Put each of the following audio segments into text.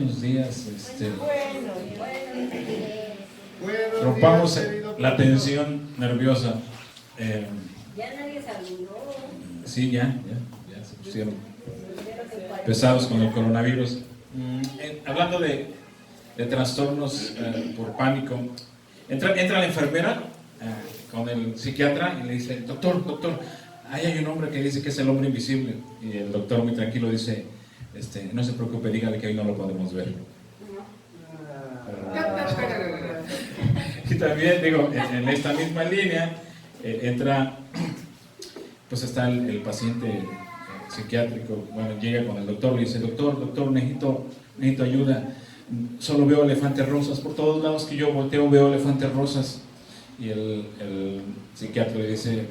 buenos días. Rompamos la tensión nerviosa. Ya nadie saludó. Sí, ya se pusieron pesados con el coronavirus. Hablando de trastornos por pánico, entra la enfermera con el psiquiatra y le dice: doctor, ahí hay un hombre que dice que es el hombre invisible. Y el doctor muy tranquilo dice: no se preocupe, dígale que hoy no lo podemos ver. Y también digo, en esta misma línea entra, pues está el paciente psiquiátrico. Bueno, llega con el doctor, le dice: doctor, necesito ayuda, solo veo elefantes rosas, por todos lados que yo volteo veo elefantes rosas. Y el psiquiatra le dice: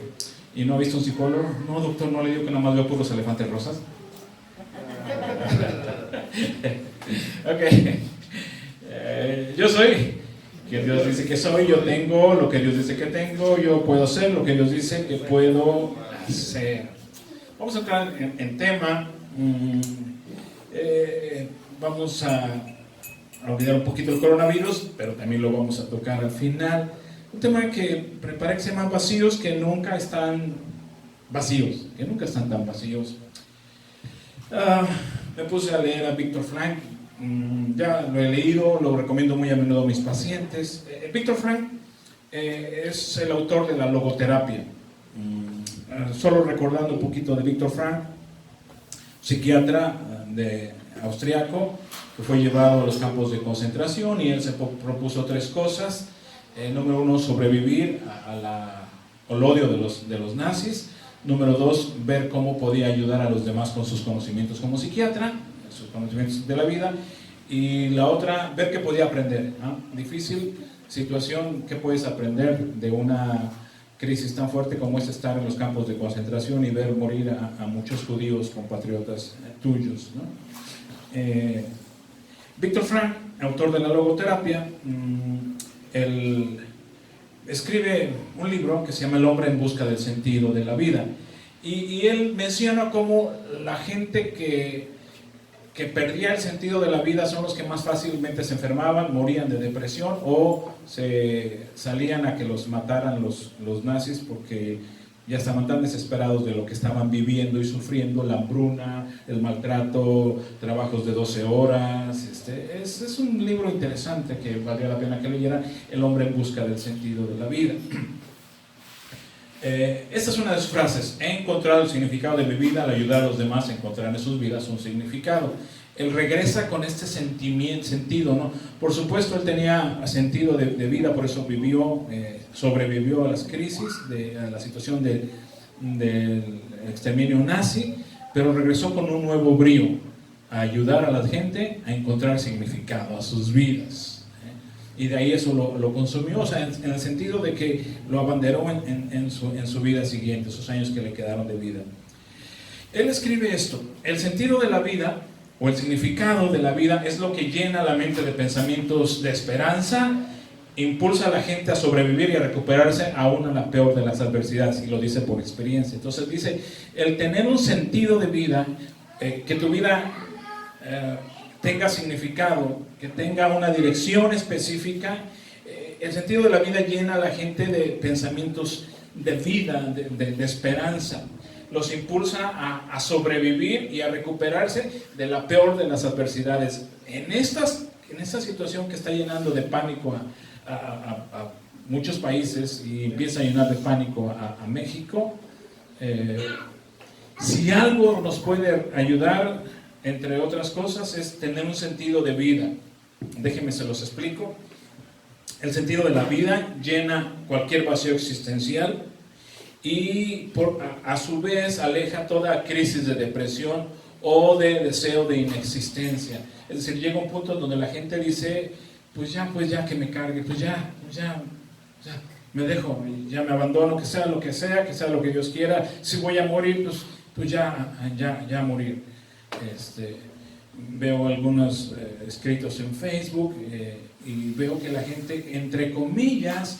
¿y no ha visto un psicólogo? No, doctor, no le digo que nada más veo puros elefantes rosas. Ok. Yo soy quien Dios dice que soy, yo tengo lo que Dios dice que tengo, yo puedo ser lo que Dios dice que puedo hacer. Vamos a entrar en tema. Vamos a olvidar un poquito el coronavirus, pero también lo vamos a tocar al final. Un tema que preparé que se llama vacíos que nunca están vacíos, que nunca están tan vacíos. Me puse a leer a Viktor Frankl. Ya lo he leído, lo recomiendo muy a menudo a mis pacientes. Viktor Frankl es el autor de la logoterapia. Solo recordando un poquito de Viktor Frankl, psiquiatra austriaco que fue llevado a los campos de concentración, y él se propuso 3 cosas. Número 1, sobrevivir al odio de los nazis. Número 2, ver cómo podía ayudar a los demás con sus conocimientos como psiquiatra, sus conocimientos de la vida. Y la otra, ver qué podía aprender. Difícil situación, ¿qué puedes aprender de una crisis tan fuerte como es estar en los campos de concentración y ver morir a muchos judíos compatriotas tuyos, ¿no? Viktor Frankl, autor de la logoterapia, él escribe un libro que se llama El hombre en busca del sentido de la vida, y él menciona cómo la gente que perdía el sentido de la vida son los que más fácilmente se enfermaban, morían de depresión o se salían a que los mataran los nazis, porque ya estaban tan desesperados de lo que estaban viviendo y sufriendo, la hambruna, el maltrato, trabajos de 12 horas. Es un libro interesante que valdría la pena que leyeran, El hombre en busca del sentido de la vida. Esta es una de sus frases: he encontrado el significado de mi vida al ayudar a los demás a encontrar en sus vidas un significado. Él regresa con este sentido, ¿no? Por supuesto, él tenía sentido de vida, por eso sobrevivió a las crisis, a la situación del exterminio nazi, pero regresó con un nuevo brío, a ayudar a la gente a encontrar significado a sus vidas. Y de ahí eso lo consumió, o sea, en el sentido de que lo abanderó en su vida siguiente, esos años que le quedaron de vida. Él escribe esto: el sentido de la vida, o el significado de la vida, es lo que llena la mente de pensamientos de esperanza, impulsa a la gente a sobrevivir y a recuperarse aún en la peor de las adversidades, y lo dice por experiencia. Entonces dice, el tener un sentido de vida, que tu vida tenga significado, que tenga una dirección específica. El sentido de la vida llena a la gente de pensamientos de vida, de esperanza. Los impulsa a sobrevivir y a recuperarse de la peor de las adversidades. En esta situación que está llenando de pánico a muchos países, y empieza a llenar de pánico a México, si algo nos puede ayudar, entre otras cosas, es tener un sentido de vida. Déjenme se los explico. El sentido de la vida llena cualquier vacío existencial y a su vez aleja toda crisis de depresión o de deseo de inexistencia. Es decir, llega un punto donde la gente dice, pues ya que me cargue, pues ya me dejo, ya me abandono, que sea lo que Dios quiera. Si voy a morir, pues ya morir. Veo algunos escritos en Facebook y veo que la gente, entre comillas,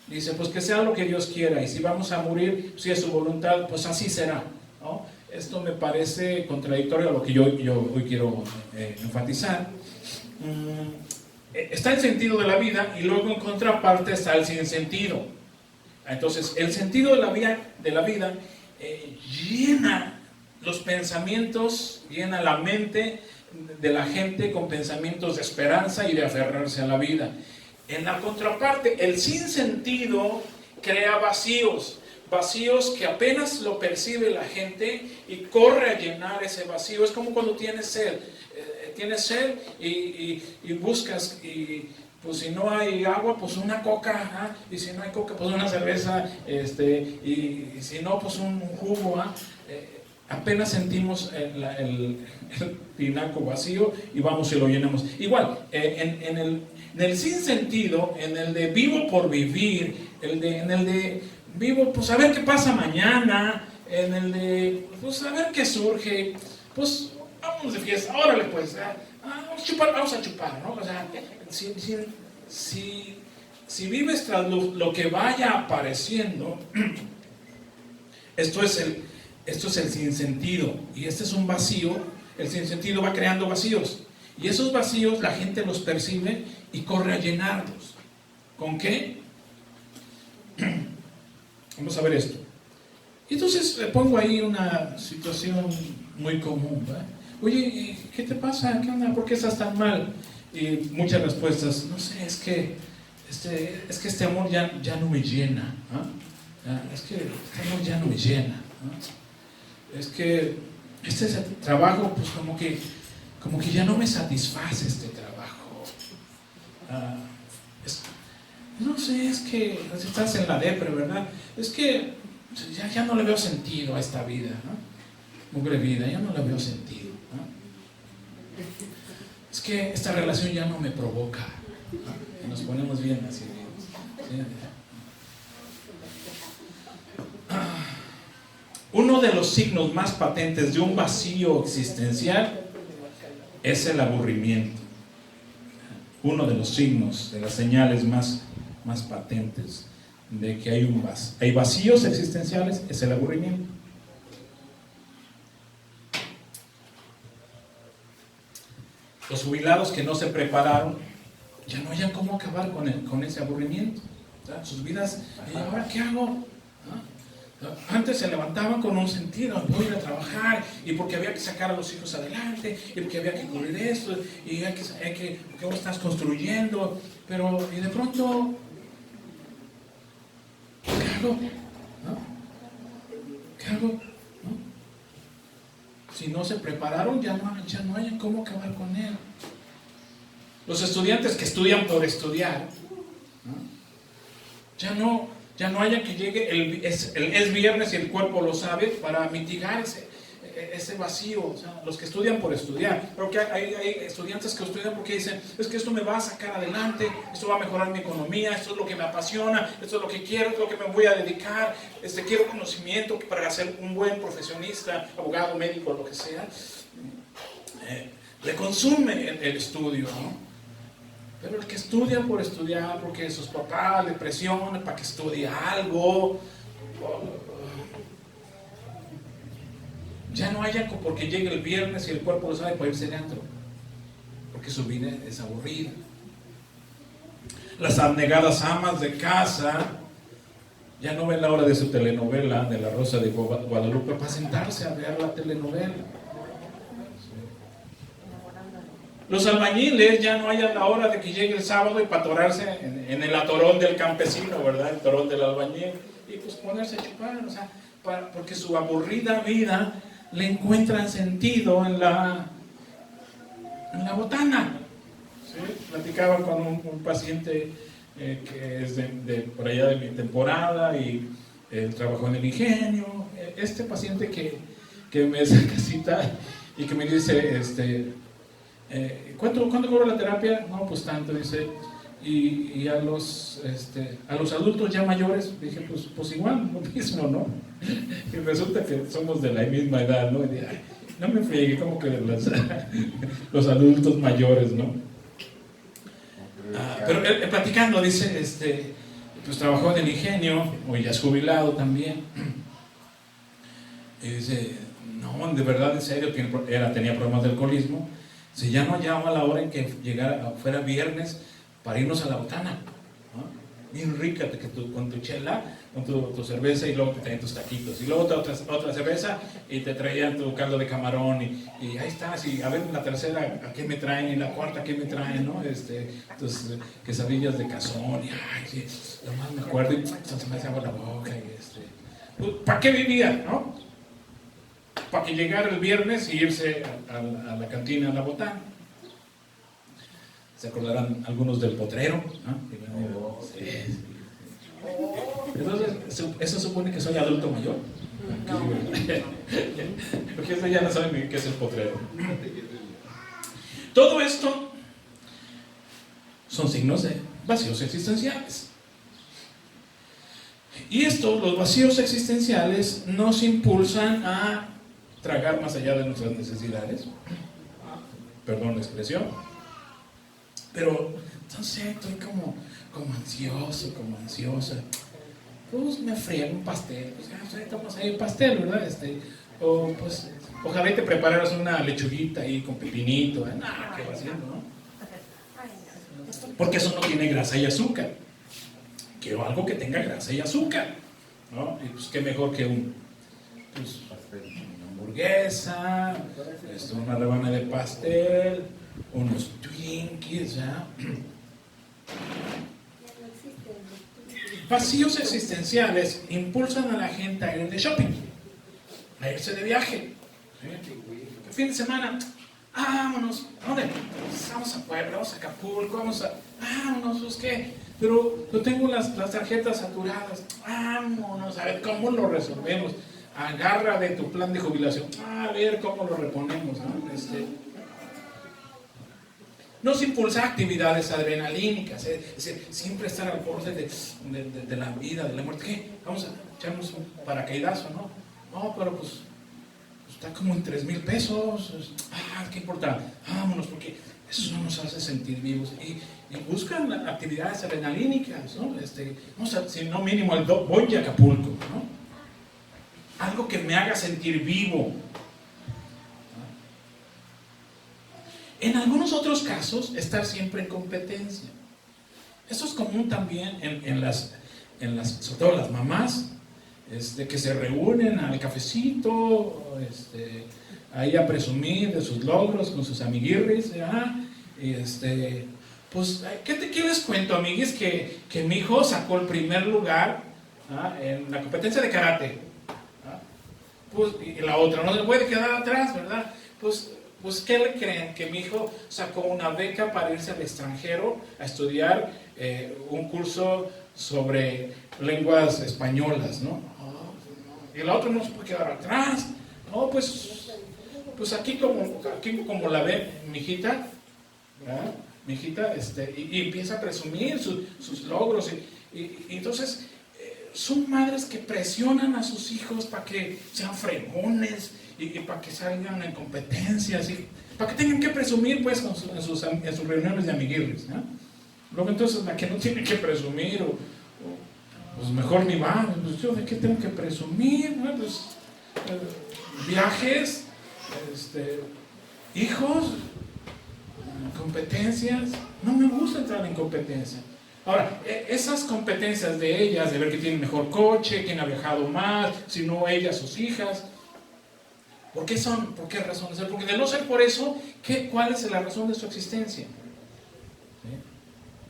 dice, pues que sea lo que Dios quiera, y si vamos a morir, si es su voluntad, pues así será, ¿no? Esto me parece contradictorio a lo que yo hoy quiero enfatizar. está el sentido de la vida y luego en contraparte está el sinsentido. Entonces, el sentido de la vida llena los pensamientos, llena la mente de la gente con pensamientos de esperanza y de aferrarse a la vida. En la contraparte, el sinsentido crea vacíos que apenas lo percibe la gente y corre a llenar ese vacío. Es como cuando tienes sed y buscas, y pues si no hay agua, pues una coca, y si no hay coca, pues una cerveza, y si no, pues un jugo. Apenas sentimos el tinaco vacío y vamos y lo llenamos. Igual, en el sinsentido, en el de vivo por vivir, en el de vivo, pues a ver qué pasa mañana, en el de, pues a ver qué surge, pues vamos de fiesta, órale pues, vamos a chupar, ¿no? O sea, si vives tras lo que vaya apareciendo, esto es el sinsentido, y este es un vacío. El sinsentido va creando vacíos, y esos vacíos la gente los percibe y corre a llenarlos. ¿Con qué? Vamos a ver esto. Entonces le pongo ahí una situación muy común, ¿verdad? Oye, ¿qué te pasa? ¿Qué onda? ¿Por qué estás tan mal? Y muchas respuestas: no sé, es que este amor ya no me llena, es que este amor ya no me llena, es que este trabajo, pues como que ya no me satisface este trabajo. No sé, es que estás en la depre, ¿verdad? Es que ya no le veo sentido a esta vida, ¿no? Mugre vida, ya no le veo sentido, ¿no? Es que esta relación ya no me provoca, ¿no? Y nos ponemos bien así, ¿sí? Uno de los signos más patentes de un vacío existencial es el aburrimiento. Uno de los signos, de las señales más patentes de que hay vacíos existenciales es el aburrimiento. Los jubilados que no se prepararon ya no hayan cómo acabar con ese aburrimiento. Sus vidas, ¿ahora qué hago? Antes se levantaban con un sentido: voy a ir a trabajar, y porque había que sacar a los hijos adelante, y porque había que cubrir esto, y porque vos estás construyendo, pero y de pronto, ¿qué hago? ¿Qué hago? Si no se prepararon, ya no hay cómo acabar con él. Los estudiantes que estudian por estudiar, ya no haya que llegue es viernes y el cuerpo lo sabe, para mitigar ese vacío. O sea, los que estudian por estudiar. Pero que hay estudiantes que estudian porque dicen: es que esto me va a sacar adelante, esto va a mejorar mi economía, esto es lo que me apasiona, esto es lo que quiero, es lo que me voy a dedicar, quiero conocimiento para ser un buen profesionista, abogado, médico, lo que sea. Le consume el estudio, ¿no? Pero el que estudia por estudiar, porque sus papás le presionan para que estudie algo, ya no haya porque llegue el viernes y el cuerpo lo sabe para irse dentro, porque su vida es aburrida. Las abnegadas amas de casa ya no ven la hora de su telenovela de La Rosa de Guadalupe para sentarse a ver la telenovela. Los albañiles ya no hayan la hora de que llegue el sábado y patorarse en el atorón del campesino, ¿verdad? El torón del albañil, y pues ponerse a chupar, o sea, porque su aburrida vida le encuentran sentido en la botana. ¿Sí? Platicaba con un paciente que es por allá de mi temporada, y trabajó en el ingenio. Este paciente que me saca cita y que me dice: ¿cuánto cobra la terapia? No, pues tanto, dice. Y a los adultos ya mayores, dije, pues igual, lo mismo, ¿no? Y resulta que somos de la misma edad, ¿no? Y dije: ay, no me friegue, como que los adultos mayores, ¿no? Pero platicando, dice, pues trabajó en el ingenio, o ya es jubilado también. Y dice: no, de verdad, en serio, tenía problemas de alcoholismo. Si ya no hallaba la hora en que fuera viernes para irnos a la botana, ¿no? Bien rica, con tu chela, con tu cerveza, y luego te traían tus taquitos, y luego otra cerveza, y te traían tu caldo de camarón, y ahí estás, y a ver la tercera, ¿a qué me traen? Y la cuarta, ¿a qué me traen? ¿No? Tus quesadillas de cazón, y ay, sí, lo más me acuerdo, y se me hace agua la boca, y pues, ¿para qué vivía, no? Para que llegara el viernes y irse a la cantina, a la botana. ¿Se acordarán algunos del potrero? ¿No? Sí. Entonces, ¿eso supone que soy adulto mayor? No. Porque ya no saben ni qué es el potrero. Todo esto son signos de vacíos existenciales. Y los vacíos existenciales nos impulsan a tragar más allá de nuestras necesidades. Perdón la expresión. Pero entonces estoy como ansioso, como ansiosa. Pues me friego un pastel. Pues ya estamos ahí un pastel, ¿verdad? O pues ojalá y te prepararas una lechuguita ahí con pepinito. ¿Qué va haciendo, no? Porque eso no tiene grasa y azúcar. Quiero algo que tenga grasa y azúcar, ¿no? Y pues qué mejor que una hamburguesa, una rebanada de pastel, unos Twinkies, ¿ya? Vacíos existenciales impulsan a la gente a ir de shopping, a irse de viaje. ¿Sí? El fin de semana, vámonos, ¿a dónde? Pues vamos a Puebla, vamos a Acapulco, vámonos, pues qué, pero yo tengo las tarjetas saturadas, vámonos, a ver cómo lo resolvemos. Agarra de tu plan de jubilación, a ver cómo lo reponemos, ¿no? Nos impulsa actividades adrenalínicas, siempre estar al borde de la vida, de la muerte. ¿Qué? Vamos a echarnos un paracaídazo, ¿no? No, pero pues está como en 3,000 pesos. ¿Qué importa? Vámonos, porque eso no nos hace sentir vivos. Y buscan actividades adrenalínicas, ¿no? Vamos a, si no mínimo, voy a Acapulco, ¿no? Algo que me haga sentir vivo. En algunos otros casos, estar siempre en competencia. Eso es común también sobre todo las mamás, que se reúnen al cafecito, ahí a presumir de sus logros con sus amiguirris, pues, ¿qué les cuento, amiguis? Que mi hijo sacó el primer lugar en la competencia de karate. Pues, y la otra no se puede quedar atrás, ¿verdad? Pues, ¿qué le creen? Que mi hijo sacó una beca para irse al extranjero a estudiar un curso sobre lenguas españolas, ¿no? Y la otra no se puede quedar atrás. No, pues aquí como la ve mi hijita, ¿verdad? Mi hijita, y empieza a presumir sus logros. Y entonces, son madres que presionan a sus hijos para que sean fregones, y para que salgan en competencias, y para que tengan que presumir, pues, en sus reuniones de amiguirris, ¿no? Luego entonces la que no tiene que presumir, pues mejor ni va. Pues yo de qué tengo que presumir, ¿no? Pues, viajes, hijos, competencias. No me gusta entrar en competencia. Ahora, esas competencias de ellas, de ver quién tiene mejor coche, quién ha viajado más, si no ellas, sus hijas, ¿por qué son? ¿Por qué razón de ser? Porque de no ser por eso, ¿cuál es la razón de su existencia? ¿Sí?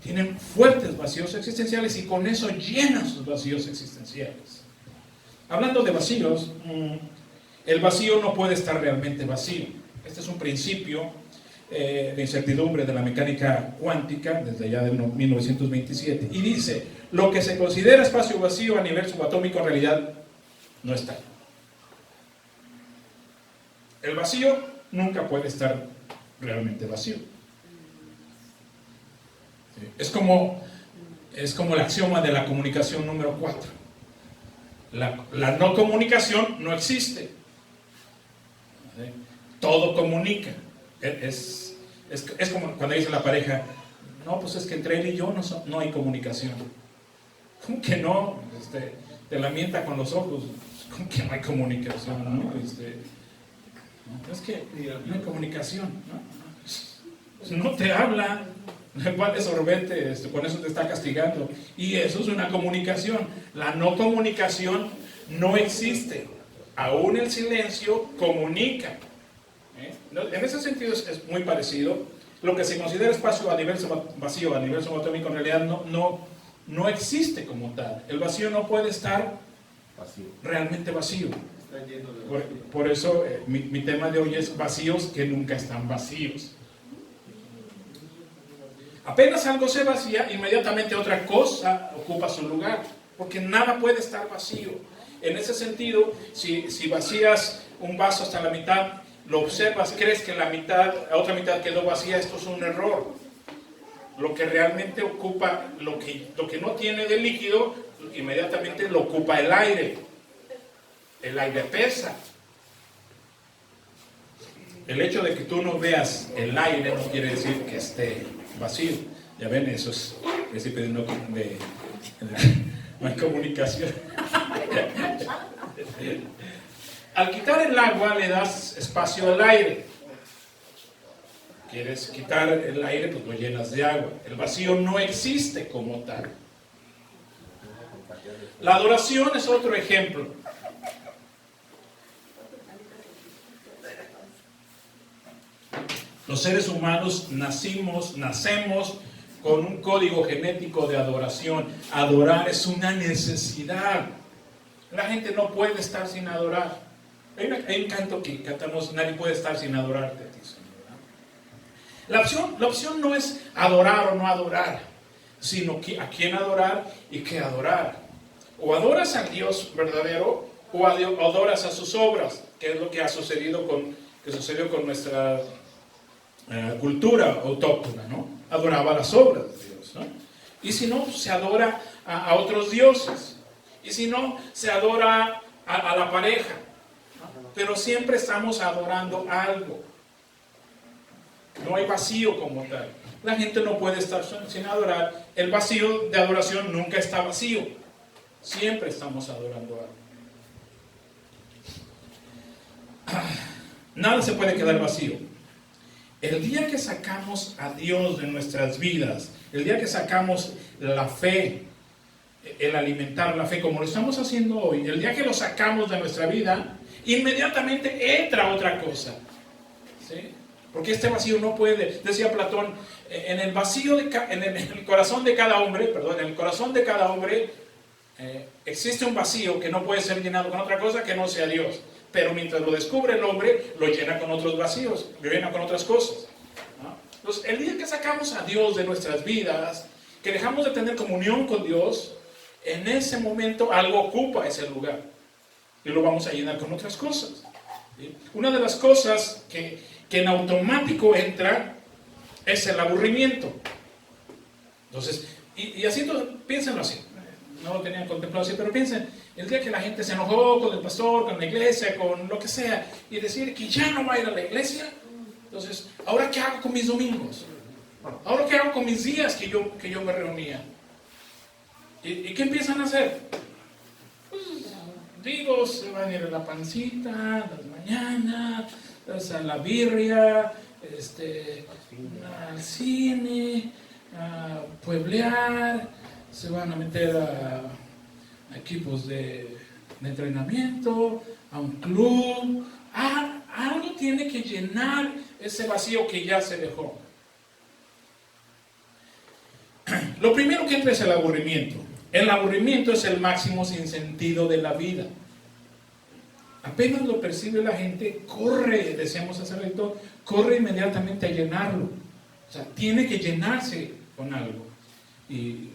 Tienen fuertes vacíos existenciales y con eso llenan sus vacíos existenciales. Hablando de vacíos, el vacío no puede estar realmente vacío. Este es un principio de incertidumbre de la mecánica cuántica desde ya de 1927, y dice: lo que se considera espacio vacío a nivel subatómico en realidad no está. El vacío nunca puede estar realmente vacío. Es como el axioma de la comunicación número 4. La no comunicación no existe. Todo comunica. Es como cuando dice la pareja: no, pues es que entre él y yo no hay comunicación. ¿Cómo que no? Te la mienta con los ojos. ¿Cómo que no hay comunicación? ¿No? Es que no hay comunicación, ¿no? no te habla, igual de sorbete, con eso te está castigando. Y eso es una comunicación. La no comunicación no existe. Aún el silencio comunica. En ese sentido es muy parecido. Lo que se considera espacio a nivel vacío, a nivel subatómico, en realidad no existe como tal. El vacío no puede estar realmente vacío. Por eso mi tema de hoy es vacíos que nunca están vacíos. Apenas algo se vacía, inmediatamente otra cosa ocupa su lugar, porque nada puede estar vacío. En ese sentido, si vacías un vaso hasta la mitad, lo observas, crees que la otra mitad quedó vacía, esto es un error. Lo que realmente ocupa, lo que no tiene de líquido, inmediatamente lo ocupa el aire. El aire pesa. El hecho de que tú no veas el aire no quiere decir que esté vacío. Ya ven, eso es principio de no hay comunicación. Al quitar el agua le das espacio al aire. Quieres quitar el aire, pues lo llenas de agua. El vacío no existe como tal. La adoración es otro ejemplo. Los seres humanos nacemos con un código genético de adoración. Adorar es una necesidad. La gente no puede estar sin adorar. Hay un canto que cantamos, nadie puede estar sin adorarte a ti, Señor. La opción no es adorar o no adorar, sino a quién adorar y qué adorar. O adoras al Dios verdadero o adoras a sus obras, que es lo que sucedió con nuestra cultura autóctona, ¿no? Adoraba las obras de Dios, ¿no? Y si no, se adora a otros dioses. Y si no, se adora a la pareja. Pero siempre estamos adorando algo. No hay vacío como tal. La gente no puede estar sin adorar. El vacío de adoración nunca está vacío. Siempre estamos adorando algo. Nada se puede quedar vacío. El día que sacamos a Dios de nuestras vidas, el día que sacamos la fe, el alimentar la fe como lo estamos haciendo hoy, el día que lo sacamos de nuestra vida, inmediatamente entra otra cosa, ¿sí? Porque este vacío no puede, decía Platón, en el vacío, en el corazón de cada hombre, en el corazón de cada hombre existe un vacío que no puede ser llenado con otra cosa que no sea Dios. Pero mientras lo descubre el hombre, lo llena con otros vacíos, lo llena con otras cosas, ¿no? Entonces, el día que sacamos a Dios de nuestras vidas, que dejamos de tener comunión con Dios, en ese momento algo ocupa ese lugar y lo vamos a llenar con otras cosas, ¿sí? Una de las cosas que en automático entra es el aburrimiento. Entonces, y así, piénsenlo así. No lo tenían contemplado así, pero piensen, el día que la gente se enojó con el pastor, con la iglesia, con lo que sea, y decir que ya no va a ir a la iglesia, entonces, ¿ahora qué hago con mis domingos? ¿Ahora qué hago con mis días que yo me reunía? ¿Y qué empiezan a hacer? Pues, digo, se van a ir a la pancita, las mañanas, a la birria, al cine, a pueblear, se van a meter a equipos de entrenamiento, a un club. Algo tiene que llenar ese vacío que ya se dejó. Lo primero que entra es el aburrimiento. El aburrimiento es el máximo sinsentido de la vida. Apenas lo percibe la gente, corre, decíamos hace rato, corre inmediatamente a llenarlo. O sea, tiene que llenarse con algo. Y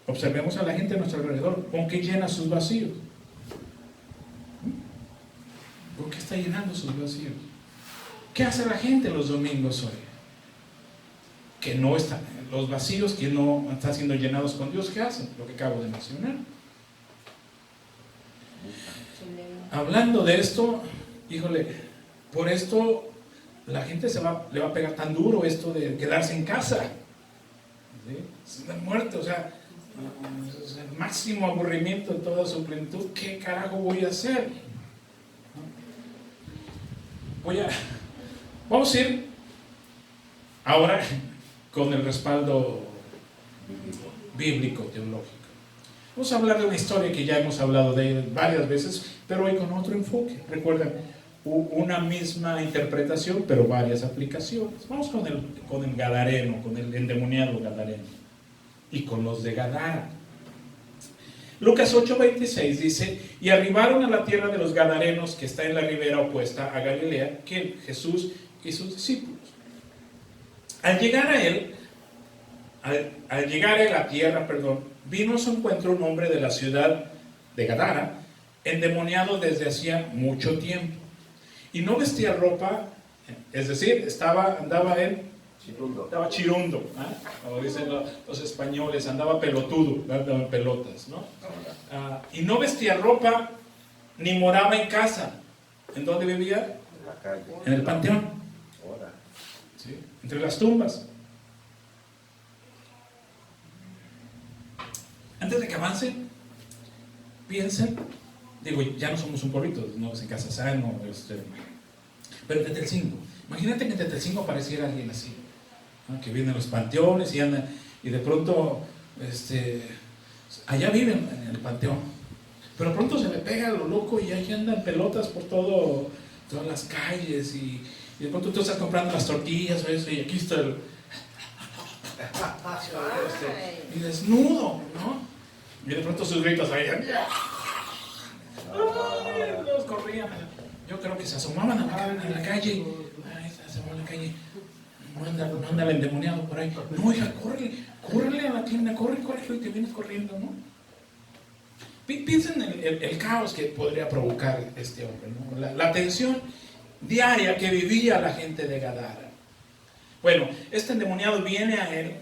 observemos a la gente a nuestro alrededor, ¿con qué llena sus vacíos? ¿Con qué está llenando sus vacíos? ¿Qué hace la gente los domingos hoy? Que no están, los vacíos que no están siendo llenados con Dios, ¿qué hacen? Lo que acabo de mencionar. Hablando de esto, híjole, por esto la gente le va a pegar tan duro esto de quedarse en casa. ¿Sí? Están muertos, o sea, es el máximo aburrimiento de toda su plenitud. ¿Qué carajo voy a hacer? Vamos a ir Ahora, con el respaldo bíblico, teológico. Vamos a hablar de una historia que ya hemos hablado de ella varias veces, pero hoy con otro enfoque. Recuerden, una misma interpretación, pero varias aplicaciones. Vamos con el Gadareno, con el endemoniado Gadareno, y con los de Gadara. Lucas 8:26 dice: y arribaron a la tierra de los Gadarenos, que está en la ribera opuesta a Galilea, que Jesús y sus discípulos. Al llegar él a tierra, vino a su encuentro un hombre de la ciudad de Gadara, endemoniado desde hacía mucho tiempo, y no vestía ropa, es decir, andaba chirundo, ¿eh? Como dicen los españoles, andaba pelotudo, andaba en pelotas, ¿no? Y no vestía ropa, ni moraba en casa. ¿En dónde vivía? En la calle. En el panteón, ¿sí? Entre las tumbas. Antes de que avancen, piensen, digo, ya no somos un pueblito, no es en Casasano, pero en Tetelcingo. Imagínate que en Tetelcingo apareciera alguien así, ¿no? Que viene a los panteones y anda, y de pronto, allá viven en el panteón, pero pronto se le pega a lo loco y ahí andan pelotas por todas las calles, y de pronto tú estás comprando las tortillas o eso, y aquí está y desnudo, ¿no? Y de pronto sus gritos ahí, los corrían. Yo creo que se asomaban a la calle. Ay, se asomó a la calle. No anda el endemoniado por ahí. No, hija, córrele a la tienda, corre, y te vienes corriendo, ¿no? Piensen en el caos que podría provocar este hombre, ¿no? La tensión diaria que vivía la gente de Gadara. Bueno, este endemoniado viene a él.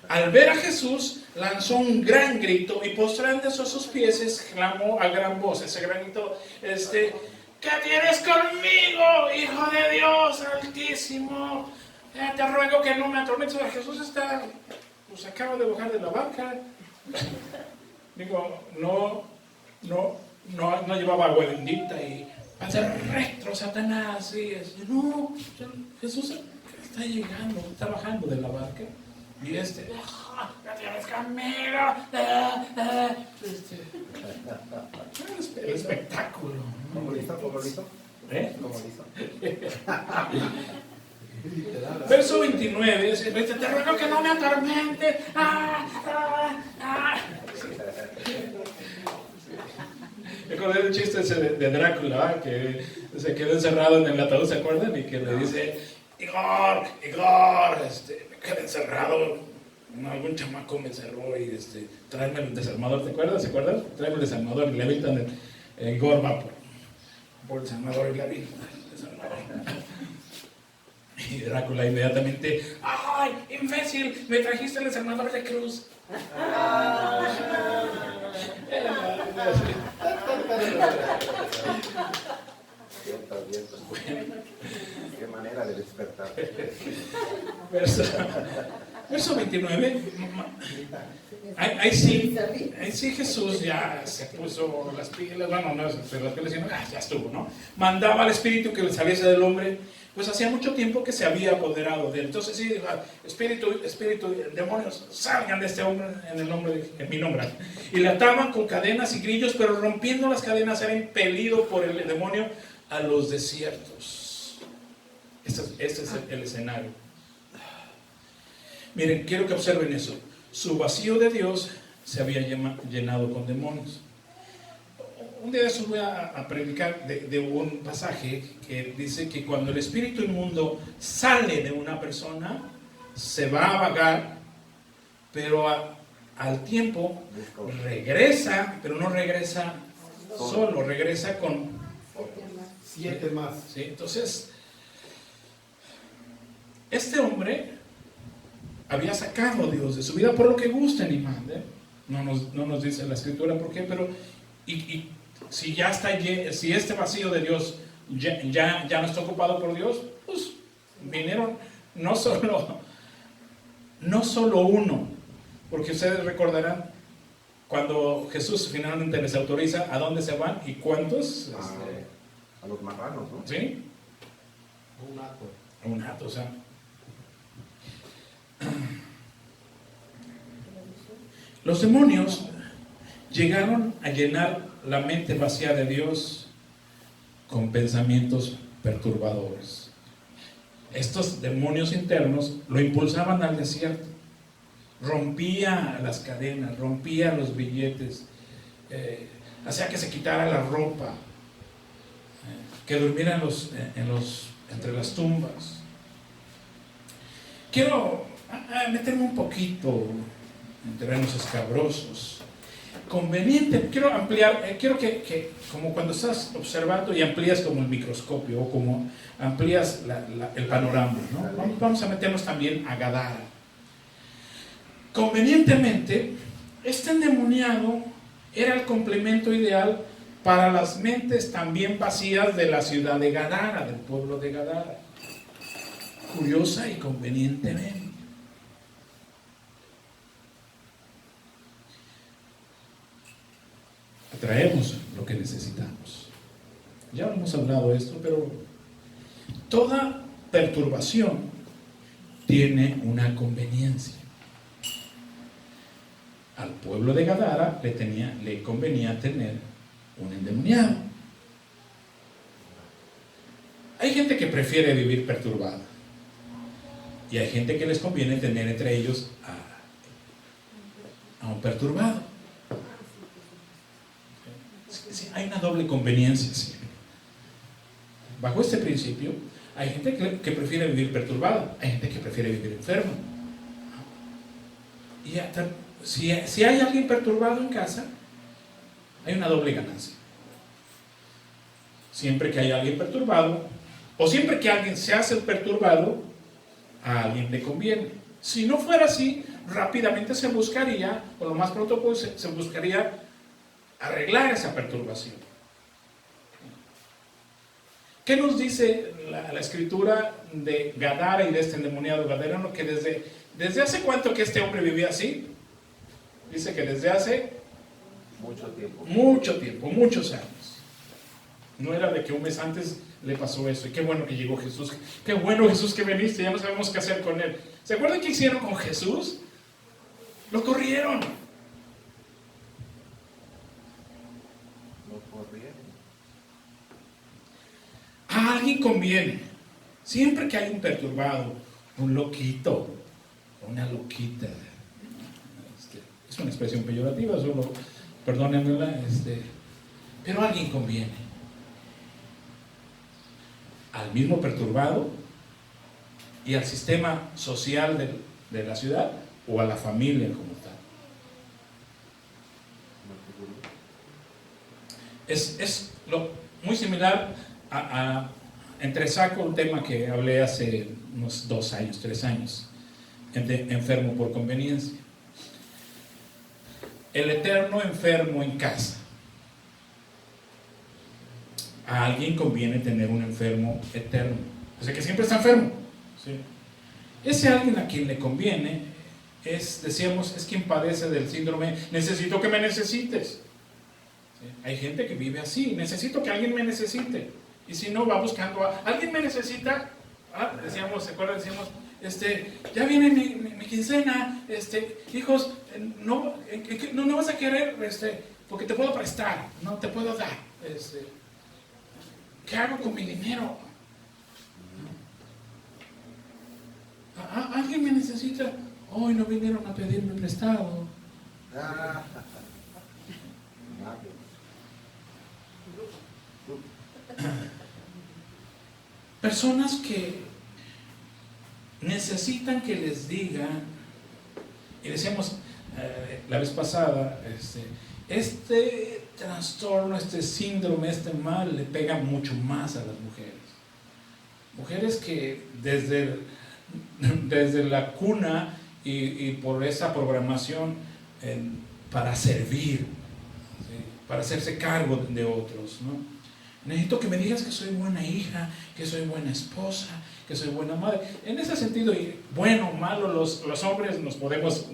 Al ver a Jesús, lanzó un gran grito y postrándose a sus pies, exclamó a gran voz, ese gran grito, ¿qué tienes conmigo, Hijo de Dios Altísimo? Te ruego que no me atormentes. Jesús acaba de bajar de la barca. Digo, no llevaba agua bendita y va a ser retro, Satanás. No, Jesús está llegando, está bajando de la barca. Y ya tienes conmigo. El espectáculo. ¿Cómo lo hizo? ¿Cómo lo hizo? Verso 29 dice: te ruego que no me atormente. Me acordé del chiste ese de Drácula, que se quedó encerrado en el ataúd, ¿se acuerdan? Y que le dice: Igor, me quedé encerrado, algún chamaco me encerró y tráeme el desarmador, ¿te acuerdas? ¿Se acuerdan? Tráeme el desarmador y le avientan el Igor va por el desarmador y le avientan el desarmador. Y Drácula inmediatamente: ¡ay, imbécil! Me trajiste el desarmador de cruz. Qué manera de despertar. Verso 29. Ahí sí Jesús ya se puso las pilas. Bueno, no, pero las pilas ya estuvo, ¿no? Mandaba al espíritu que le saliese del hombre, pues hacía mucho tiempo que se había apoderado de él. Entonces sí, espíritu, demonios, salgan de este hombre en mi nombre. Y le ataban con cadenas y grillos, pero rompiendo las cadenas era impelido por el demonio a los desiertos. Este es el escenario. Miren, quiero que observen eso. Su vacío de Dios se había llenado con demonios. Un día de eso voy a predicar de un pasaje que dice que cuando el espíritu inmundo sale de una persona, se va a vagar, pero al tiempo regresa, pero no regresa solo, regresa con 7 más. ¿sí? Entonces, este hombre había sacado a Dios de su vida por lo que gusten y manden. No nos dice la escritura por qué, pero y si ya está, si este vacío de Dios ya no está ocupado por Dios, pues vinieron no solo uno, porque ustedes recordarán cuando Jesús finalmente les autoriza a dónde se van y cuántos. A los marranos, ¿no? ¿Sí? Un acto. Un hato, o sea. Los demonios llegaron a llenar la mente vacía de Dios con pensamientos perturbadores. Estos demonios internos lo impulsaban al desierto. Rompía las cadenas, rompía los billetes, hacía que se quitara la ropa, que durmiera entre las tumbas. Quiero meterme un poquito en terrenos escabrosos. Conveniente, quiero ampliar, quiero que como cuando estás observando y amplías como el microscopio o como amplías el panorama, ¿no? Vamos a meternos también a Gadara. Convenientemente, este endemoniado era el complemento ideal para las mentes también vacías de la ciudad de Gadara, del pueblo de Gadara. Curiosa y convenientemente. Atraemos lo que necesitamos. Ya hemos hablado de esto, pero toda perturbación tiene una conveniencia. Al pueblo de Gadara le convenía tener un endemoniado. Hay gente que prefiere vivir perturbada y hay gente que les conviene tener entre ellos a un perturbado. Sí, hay una doble conveniencia, sí. Bajo este principio hay gente que prefiere vivir perturbada, hay gente que prefiere vivir enferma. Y si hay alguien perturbado en casa, hay una doble ganancia. Siempre que hay alguien perturbado, o siempre que alguien se hace el perturbado, a alguien le conviene. Si no fuera así, rápidamente se buscaría, o lo más pronto pues, se buscaría arreglar esa perturbación. ¿Qué nos dice la escritura de Gadara y de este endemoniado gadareno? Que desde hace cuánto que este hombre vivía así. Dice que desde hace mucho tiempo, muchos años. No era de que un mes antes le pasó eso. Y qué bueno que llegó Jesús. Qué bueno, Jesús, que viniste. Ya no sabemos qué hacer con él. ¿Se acuerdan qué hicieron con Jesús? Lo corrieron. A alguien conviene. Siempre que hay un perturbado, un loquito, una loquita. Es una expresión peyorativa, solo perdónenmela, pero a alguien conviene. Al mismo perturbado y al sistema social de la ciudad o a la familia como tal. Es muy similar entresaco un tema que hablé hace unos 2 años, 3 años, enfermo por conveniencia. El eterno enfermo en casa. A alguien conviene tener un enfermo eterno, o sea que siempre está enfermo, ¿sí? Ese alguien a quien le conviene es quien padece del síndrome necesito que me necesites, ¿sí? Hay gente que vive así, necesito que alguien me necesite, y si no va buscando alguien me necesita. Decíamos, ¿se acuerdan? Decíamos, ya viene mi quincena, hijos, no vas a querer, porque te puedo prestar, no te puedo dar, ¿qué hago con mi dinero? Alguien me necesita. Hoy no vinieron a pedirme prestado. Personas que necesitan que les digan, y decíamos la vez pasada, este trastorno, este síndrome, este mal le pega mucho más a las mujeres. Mujeres que desde la cuna y por esa programación para servir, ¿sí? Para hacerse cargo de otros, ¿no? Necesito que me digas que soy buena hija, que soy buena esposa, que soy buena madre. En ese sentido, y bueno o malo, los hombres nos podemos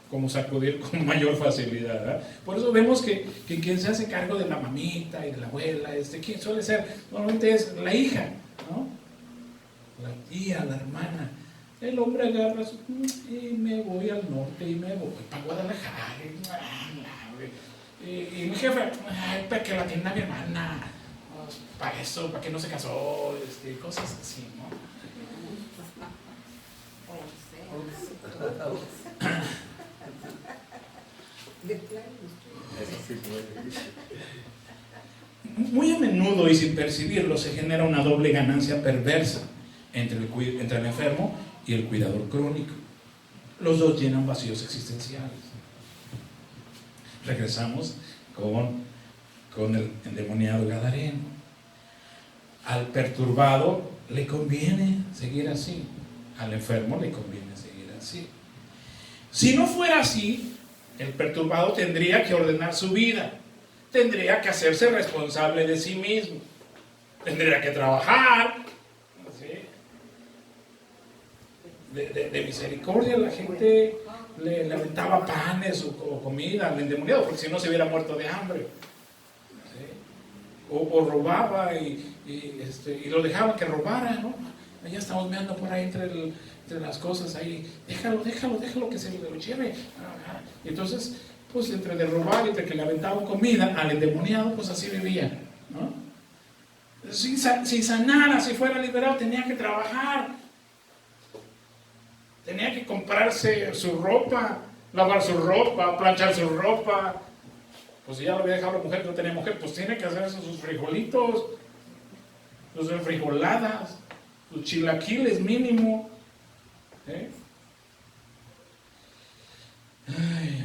como sacudir con mayor facilidad, ¿eh? Por eso vemos que quien se hace cargo de la mamita y de la abuela, quien suele ser, normalmente es la hija, ¿no? La tía, la hermana. el hombre agarra su, y me voy al norte y me voy para Guadalajara. Y mi jefe, ay, para que la tienda mi hermana, pues, para eso, para que no se casó, cosas así, ¿no? Eso sí fue. Muy a menudo y sin percibirlo se genera una doble ganancia perversa entre el enfermo y el cuidador crónico. Los dos llenan vacíos existenciales. Regresamos con el endemoniado gadareno. Al perturbado le conviene seguir así, al enfermo le conviene seguir así. Si no fuera así, el perturbado tendría que ordenar su vida, tendría que hacerse responsable de sí mismo, tendría que trabajar, ¿sí? De misericordia. La gente le aventaba panes o comida al endemoniado, porque si no se hubiera muerto de hambre, ¿sí? O robaba y lo dejaba que robara, ¿no? Ya estamos meando por ahí entre las cosas ahí, déjalo que se lo lleve. Y entonces, pues entre de robar y entre que le aventaban comida al endemoniado, pues así vivía, ¿no? Si sanara, si fuera liberado, tenía que trabajar, tenía que comprarse su ropa, lavar su ropa, planchar su ropa. Pues si ya lo había dejado la mujer, que no tenía mujer, pues tiene que hacerse sus frijolitos, sus frijoladas, sus chilaquiles mínimo, ¿eh? Ay.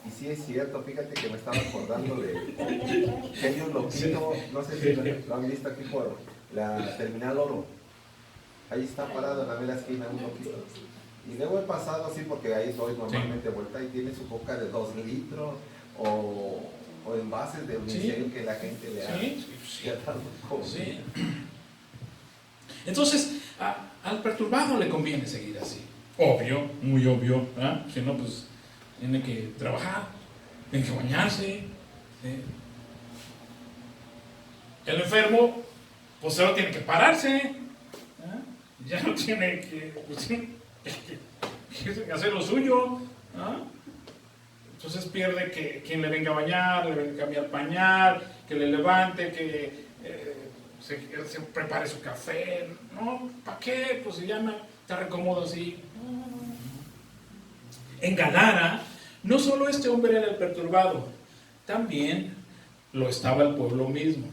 Y sí es cierto, fíjate que me estaba acordando de Genio Loquito, no sé si lo han visto aquí por la Terminal Oro. Ahí está parado en la mera esquina un loquito. Y luego he pasado así porque ahí soy normalmente vuelta y tiene su coca de 2 litros o envases de unicel que la gente le ha dado como. Sí. Entonces, al perturbado le conviene seguir así. Obvio, muy obvio, ¿eh? Si no, pues tiene que trabajar, tiene que bañarse, ¿sí? El enfermo, pues solo tiene que pararse, ¿eh? Ya no tiene que hacer lo suyo, ¿eh? Entonces pierde que quien le venga a bañar, le venga a cambiar pañal, que le levante, que se prepare su café. No, ¿para qué? Pues si ya está recómodo así. En Gadara, no solo este hombre era el perturbado, también lo estaba el pueblo mismo.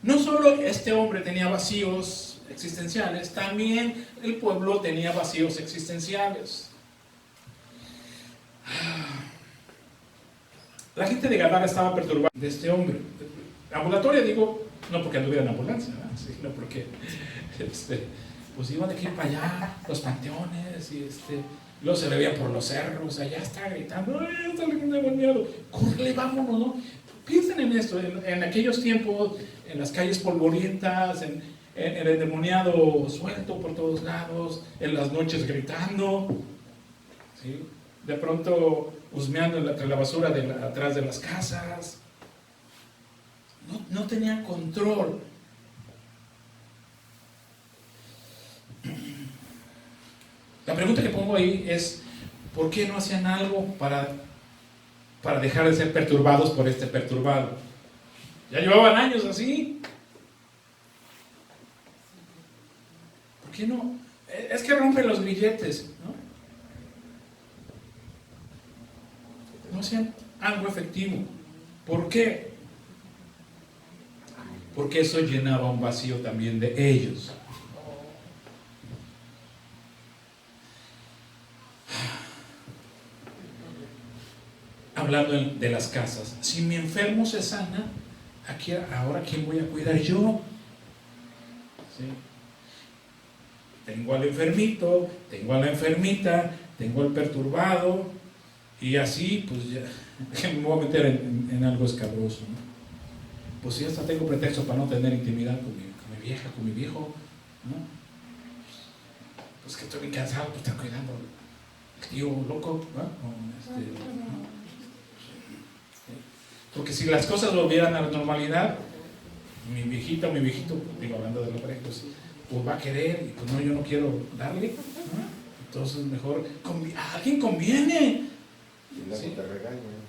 No solo este hombre tenía vacíos existenciales, también el pueblo tenía vacíos existenciales. La gente de Gadara estaba perturbada de este hombre. Ambulatoria, digo, no porque anduviera en ambulancia, ¿no? Sino porque pues iban de aquí para allá, los panteones, y luego se le veía por los cerros, allá está gritando, ¡ay, está el endemoniado! ¡Córrele, vámonos!, ¿no? Piensen en esto, en aquellos tiempos, en las calles polvorientas, en el endemoniado suelto por todos lados, en las noches gritando, ¿sí? De pronto husmeando entre la basura atrás de las casas. No tenían control. La pregunta que pongo ahí es, ¿por qué no hacían algo para dejar de ser perturbados por este perturbado? Ya llevaban años así. ¿Por qué no? Es que rompen los grilletes, ¿no? No hacían algo efectivo. ¿Por qué? Porque eso llenaba un vacío también de ellos. Hablando de las casas, si mi enfermo se sana, ahora ¿quién voy a cuidar yo? ¿Sí? Tengo al enfermito, tengo a la enfermita, tengo al perturbado, y así pues ya me voy a meter en algo escabroso, ¿no? Pues sí, hasta tengo pretexto para no tener intimidad con mi vieja, con mi viejo, ¿no? Pues que estoy bien cansado, pues estar cuidando al tío loco, ¿no? Porque si las cosas volvieran a la normalidad, mi viejita o mi viejito, digo, hablando de la pareja, pues va a querer, y pues no, yo no quiero darle, ¿no? Entonces mejor, ¿a quién conviene? Y luego Sí. te regañan.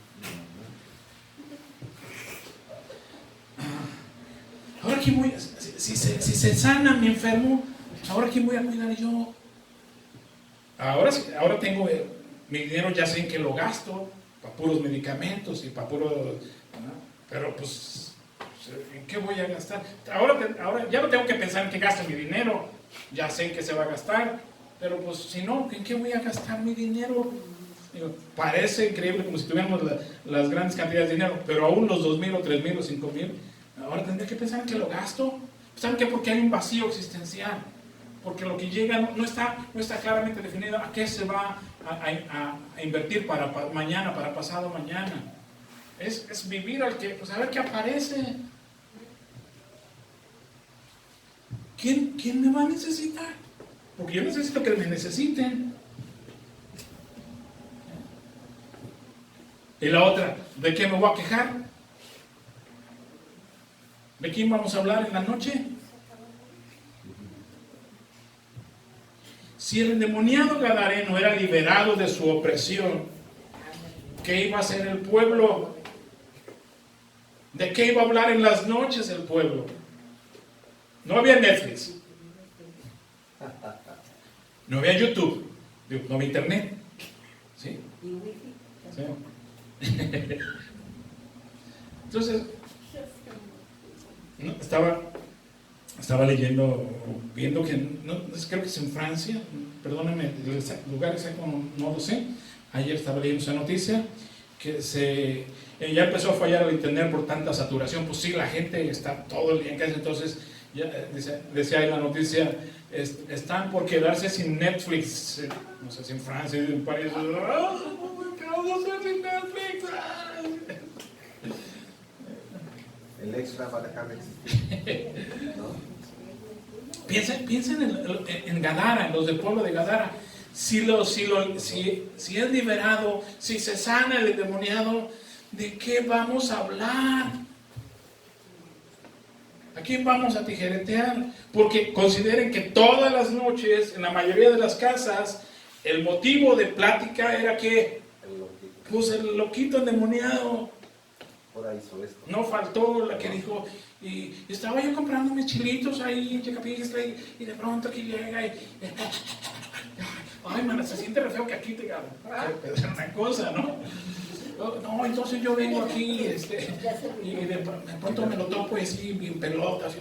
Ahora quién voy a, si se sana mi enfermo, ahora quién voy a cuidar yo. Ahora tengo mi dinero, ya sé en qué lo gasto, para puros medicamentos y para puros, ¿no? Pero pues, ¿en qué voy a gastar? Ahora ya no tengo que pensar en qué gasto mi dinero, ya sé en qué se va a gastar, pero pues si no, ¿en qué voy a gastar mi dinero? Digo, parece increíble como si tuviéramos las grandes cantidades de dinero, pero aún los 2,000 o 3,000 o 5,000, ahora tendré que pensar en que lo gasto. ¿Saben qué? Porque hay un vacío existencial, porque lo que llega no está claramente definido a qué se va a invertir para mañana, para pasado mañana. Es vivir al que, pues a ver qué aparece. ¿Quién me va a necesitar? Porque yo necesito que me necesiten. Y la otra, ¿de qué me voy a quejar? ¿De quién vamos a hablar en la noche? Si el endemoniado gadareno era liberado de su opresión, ¿qué iba a hacer el pueblo? ¿De qué iba a hablar en las noches el pueblo? No había Netflix, no había YouTube, no había internet, ¿sí? ¿Sí? Entonces, no, estaba leyendo, viendo que, creo que es en Francia, perdónenme, el lugar exacto no lo sé. Ayer estaba leyendo esa noticia, que ya empezó a fallar el internet por tanta saturación. Pues sí, la gente está todo el día en casa, entonces, ya, decía ahí la noticia, están por quedarse sin Netflix, no sé si en Francia, en París, ¿qué vamos a hacer sin Netflix? El extra va a dejar de existir, ¿no? Piensen en Gadara, en los del pueblo de Gadara. Si es liberado, si se sana el endemoniado, ¿de qué vamos a hablar? ¿A quién vamos a tijeretear? Porque consideren que todas las noches, en la mayoría de las casas, el motivo de plática era que, pues el loquito endemoniado. Ahora hizo esto. No faltó la que dijo, y estaba yo comprando mis chilitos ahí en Checapixtla y de pronto aquí llega y ay, man, se siente re feo que aquí te es una cosa, ¿no? No, entonces yo vengo aquí y de pronto me lo topo así, bien pelota, así,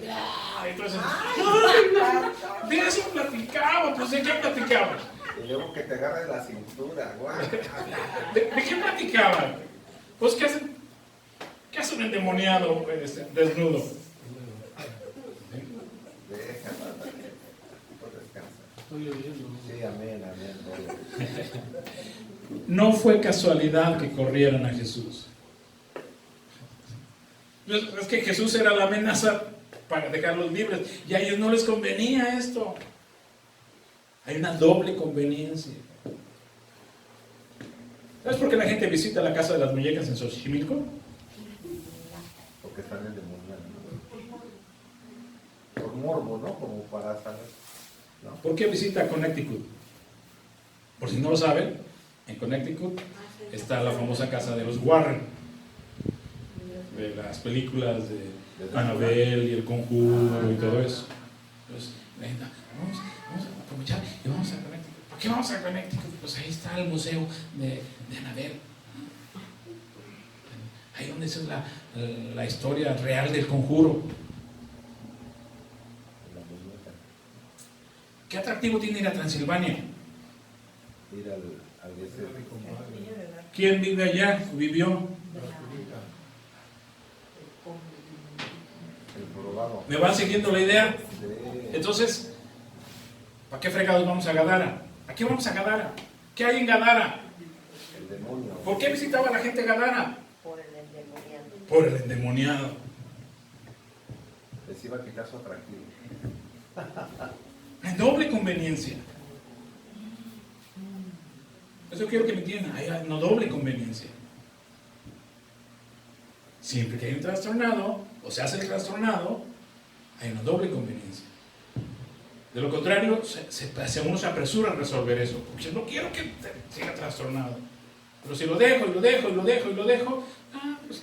entonces, de eso platicaba, pues ¿de qué platicaba? Y luego que te agarre la cintura, guau. ¿De qué platicaba? Pues ¿qué hace un endemoniado desnudo? Déjalo, descansa. Sí, amén. No fue casualidad que corrieran a Jesús. Es que Jesús era la amenaza para dejarlos libres y a ellos no les convenía esto. Hay una doble conveniencia. ¿Sabes por qué la gente visita la casa de las muñecas en Xochimilco? Porque están endemoniados, ¿no? Por morbo, ¿no? Como para saber, ¿no? ¿Por qué visita Connecticut? Por si no lo saben, en Connecticut está la famosa casa de los Warren, de las películas de Annabelle y El Conjuro y todo eso. Entonces, vamos a aprovechar y vamos a Connecticut. ¿Por qué vamos a Connecticut? Pues ahí está el museo de Annabelle. Ahí donde es la historia real del Conjuro. ¿Qué atractivo tiene ir a Transilvania? Ir al desierto. ¿Quién vive allá? ¿Vivió? El probado. ¿Me van siguiendo la idea? Sí. Entonces, ¿para qué fregados vamos a Gadara? ¿A qué vamos a Gadara? ¿Qué hay en Gadara? El demonio. ¿Por qué visitaba la gente Gadara? Por el endemoniado. Por el endemoniado. Les iba a quitar su atractivo. Hay doble conveniencia. Eso quiero que me entiendan. Hay una doble conveniencia. Siempre que hay un trastornado, o se hace el trastornado, hay una doble conveniencia. De lo contrario, uno se apresura a resolver eso, porque no quiero que siga trastornado. Pero si lo dejo, y lo dejo, y lo dejo, y lo dejo, pues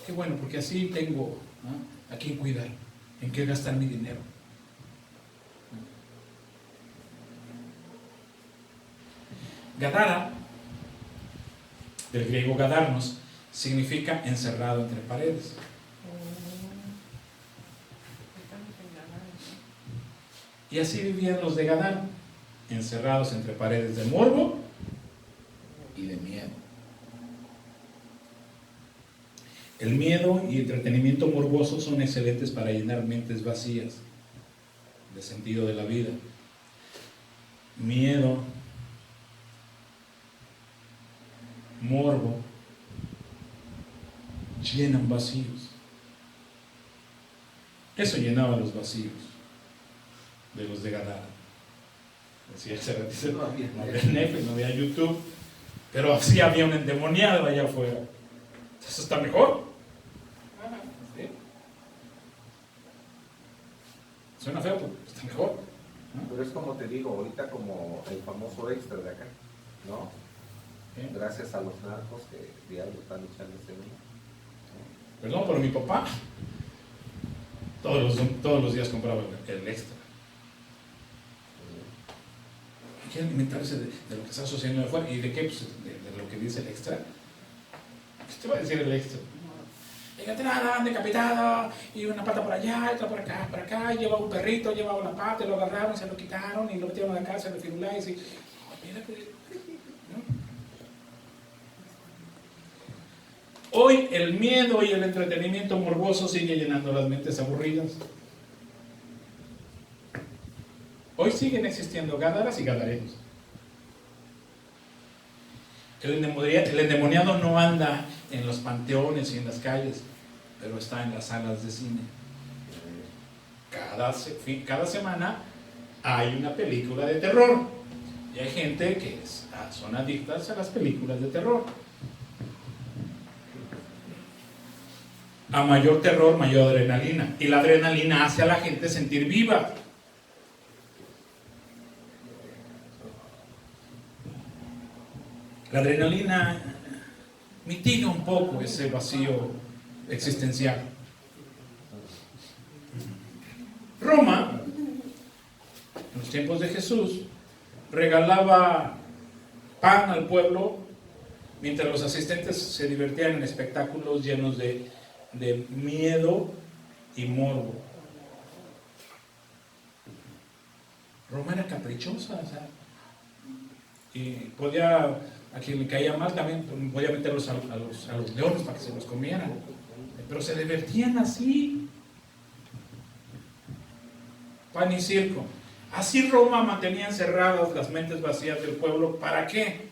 qué bueno, porque así tengo a quién cuidar, en qué gastar mi dinero. Gadara, del griego gadarnos, significa encerrado entre paredes. Y así vivían los de Gadara, encerrados entre paredes de morbo y de miedo. El miedo y entretenimiento morboso son excelentes para llenar mentes vacías de sentido de la vida. Miedo, morbo, llenan vacíos. Eso llenaba los vacíos de los de Gadara. Decía dice, no había Netflix, no había YouTube, pero así había un endemoniado allá afuera. Eso está mejor. ¿Sí? Suena feo, pero está mejor. Pero es como te digo, ahorita como el famoso extra de acá, ¿no? ¿Sí? Gracias a los narcos que diario están echándose uno. Perdón, pero mi papá todos los días compraba el extra. Hay que alimentarse de lo que está sucediendo de afuera. ¿Y de qué? Pues de lo que dice el extra. ¿Qué te va a decir el extra? Fíjate, nada, decapitado, y una pata por allá, otra por acá, llevaba un perrito, llevaba una pata, y lo agarraron, se lo quitaron, y lo metieron a la cárcel, lo firuláis, y mira que... ¿no? Hoy el miedo y el entretenimiento morboso sigue llenando las mentes aburridas. Hoy siguen existiendo gádaras y gadarenos. El endemoniado no anda en los panteones y en las calles, pero está en las salas de cine. Cada semana hay una película de terror. Y hay gente que son adictas a las películas de terror. A mayor terror, mayor adrenalina. Y la adrenalina hace a la gente sentir viva. La adrenalina mitiga un poco ese vacío existencial. Roma, en los tiempos de Jesús, regalaba pan al pueblo mientras los asistentes se divertían en espectáculos llenos de miedo y morbo. Roma era caprichosa, o sea, y podía, a quien le caía mal también podía meterlos a los leones para que se los comieran, pero se divertían así. Pan y circo. Así Roma mantenía encerradas las mentes vacías del pueblo. ¿Para qué?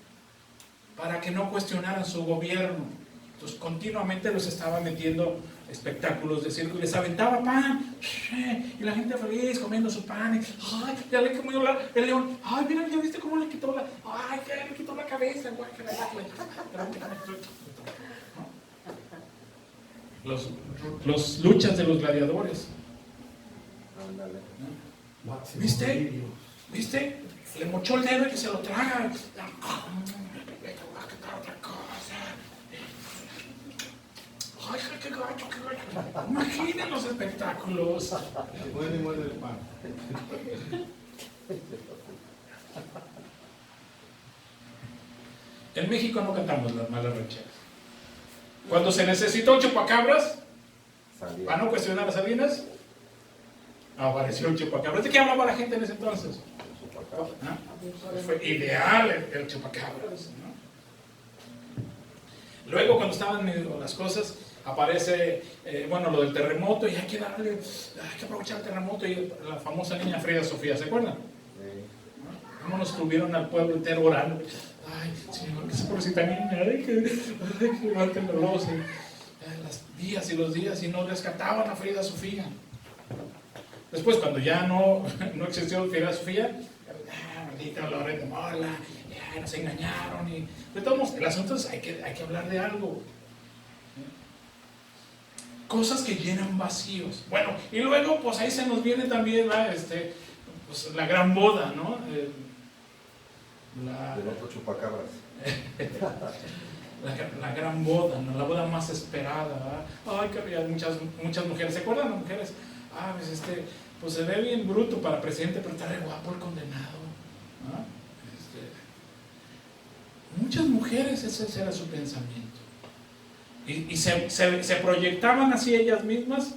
Para que no cuestionaran su gobierno. Entonces continuamente los estaba metiendo espectáculos de circo y les aventaba pan, y la gente feliz comiendo su pan, y, ay, ya le comió el león, ay, mira, ya viste cómo le quitó la cabeza, guay, que los luchas de los gladiadores. ¿Viste? ¿Viste? Le mochó el dedo y que se lo traga. Ay, qué gacho. Imaginen los espectáculos. Muerde y muerde el pan. En México no cantamos las malas rancheras. Cuando se necesitó chupacabras, para no cuestionar a Sabinas, apareció el chupacabras. ¿De qué hablaba la gente en ese entonces? ¿Ah? Fue ideal el chupacabras, ¿no? Luego, cuando estaban medio las cosas, aparece, lo del terremoto, y hay que aprovechar el terremoto, y la famosa niña Frida Sofía, ¿se acuerdan? ¿Cómo nos tuvieron al pueblo entero orando? Ay, Señor, que se pobrecita niña, que levanten los ojos, los días y los días, y no rescataban a Frida Sofía. Después, cuando ya no existió Frida Sofía, maldita Loret de Mola, ya nos engañaron, y de todos modos, el asunto es hay que hablar de algo. cosas que llenan vacíos. Bueno, y luego pues ahí se nos viene también pues, la gran boda, ¿no? Del otro chupacabras. La gran boda, ¿no? La boda más esperada, ¿verdad? Ay, que había muchas mujeres. ¿Se acuerdan las mujeres? Pues pues se ve bien bruto para presidente, pero está re guapo el condenado, ¿no? Muchas mujeres ese era su pensamiento. Y se proyectaban así ellas mismas.